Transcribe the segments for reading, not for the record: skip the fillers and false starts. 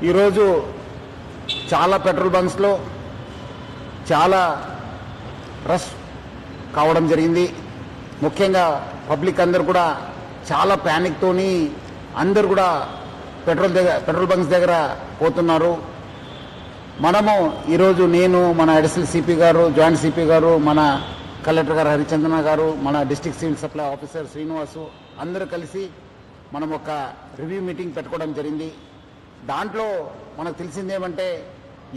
ఈరోజు చాలా పెట్రోల్ బంక్స్లో చాలా రష్ కావడం జరిగింది. ముఖ్యంగా పబ్లిక్ అందరు కూడా చాలా ప్యానిక్తోని అందరు కూడా పెట్రోల్ బంక్స్ దగ్గర పోతున్నారు. మనము ఈరోజు నేను, మన అడిషనల్ సిపి గారు, జాయింట్ సిపి గారు, మన కలెక్టర్ గారు హరిచంద్రన గారు, మన district civil supply officer Srinivasu అందరూ కలిసి మనం ఒక రివ్యూ మీటింగ్ పెట్టుకోవడం జరిగింది. దాంట్లో మనకు తెలిసిందేమంటే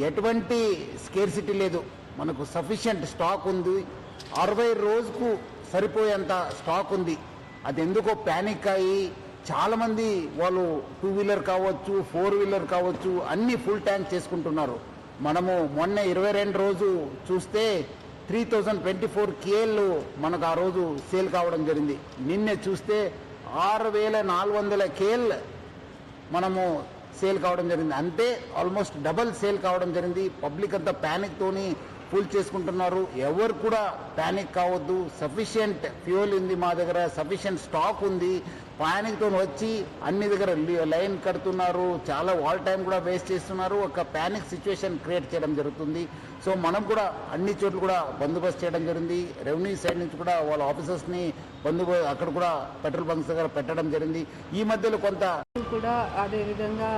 ఎటువంటి స్కేర్సిటీ లేదు, మనకు సఫిషియంట్ స్టాక్ ఉంది. 60 రోజుకు సరిపోయేంత స్టాక్ ఉంది. అది ఎందుకో ప్యానిక్ అయ్యి చాలామంది వాళ్ళు 2 వీలర్ కావచ్చు, 4 వీలర్ కావచ్చు అన్నీ ఫుల్ ట్యాంక్ చేసుకుంటున్నారు. మనము మొన్న 22 రోజు చూస్తే 3024 KL మనకు ఆ రోజు సేల్ కావడం జరిగింది. నిన్నే చూస్తే 6400 KL మనము సేల్ కావడం జరిగింది. అంటే ఆల్మోస్ట్ డబల్ సేల్ కావడం జరిగింది. పబ్లిక్ అంతా ప్యానిక్తోని ఫుల్ చేసుకుంటున్నారు. ఎవరు కూడా ప్యానిక్ కావద్దు. సఫిషియంట్ ఫ్యూయల్ ఉంది మా దగ్గర, సఫిషియంట్ స్టాక్ ఉంది. ప్యానిక్తో వచ్చి అన్ని దగ్గర లైన్ కడుతున్నారు, చాలా వాల్ టైం కూడా వేస్ట్ చేస్తున్నారు. ఒక ప్యానిక్ సిచ్యువేషన్ క్రియేట్ చేయడం జరుగుతుంది. సో మనం కూడా అన్ని చోట్ల కూడా బందోబస్తు చేయడం జరిగింది. రెవెన్యూ సైడ్ నుంచి కూడా వాళ్ళ ఆఫీసర్స్ని అక్కడ కూడా పెట్రోల్ బంక్స్ దగ్గర పెట్టడం జరిగింది. ఈ మధ్యలో కొంత కూడా అదేవిధంగా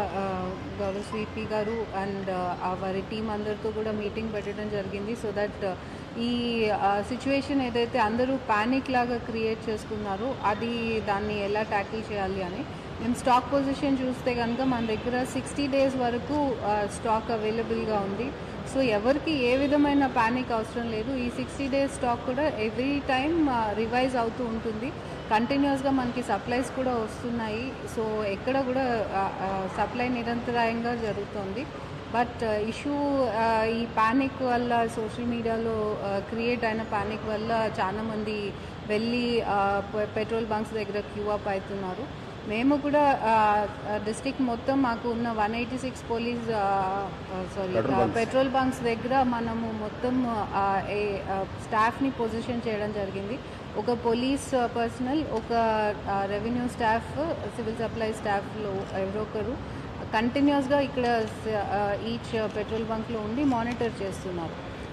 గౌరవ సిపి గారు అండ్ వారి టీం అందరితో కూడా మీటింగ్ పెట్టడం జరిగింది. సో దట్ ఈ సిచ్యువేషన్ ఏదైతే అందరూ ప్యానిక్ లాగా క్రియేట్ చేసుకున్నారో దాన్ని ఎలా ట్యాకిల్ చేయాలి అని మేము స్టాక్ పొజిషన్ చూస్తే కనుక మన దగ్గర 60 days వరకు స్టాక్ అవైలబుల్గా ఉంది. సో ఎవరికి ఏ విధమైన ప్యానిక్ అవసరం లేదు. ఈ 60 days స్టాక్ కూడా ఎవ్రీ టైం రివైజ్ అవుతూ ఉంటుంది. కంటిన్యూస్గా మనకి సప్లైస్ కూడా వస్తున్నాయి. సో ఎక్కడ కూడా సప్లై నిరంతరాయంగా జరుగుతుంది. బట్ ఇష్యూ ఈ ప్యానిక్ వల్ల, సోషల్ మీడియాలో క్రియేట్ అయిన ప్యానిక్ వల్ల చాలామంది వెళ్ళి పెట్రోల్ బంక్స్ దగ్గర క్యూ అప్ అవుతున్నారు. మేము కూడా డిస్ట్రిక్ట్ మొత్తం మాకు ఉన్న 186 పెట్రోల్ బంక్స్ దగ్గర మనము మొత్తం స్టాఫ్ని పొజిషన్ చేయడం జరిగింది. ఒక పోలీస్ పర్సనల్, ఒక రెవెన్యూ స్టాఫ్, సివిల్ సప్లై స్టాఫ్లో ఎవరో ఒకరు కంటిన్యూస్గా ఇక్కడ ఈచ్ పెట్రోల్ బంక్లో ఉండి మానిటర్ చేస్తున్నారు.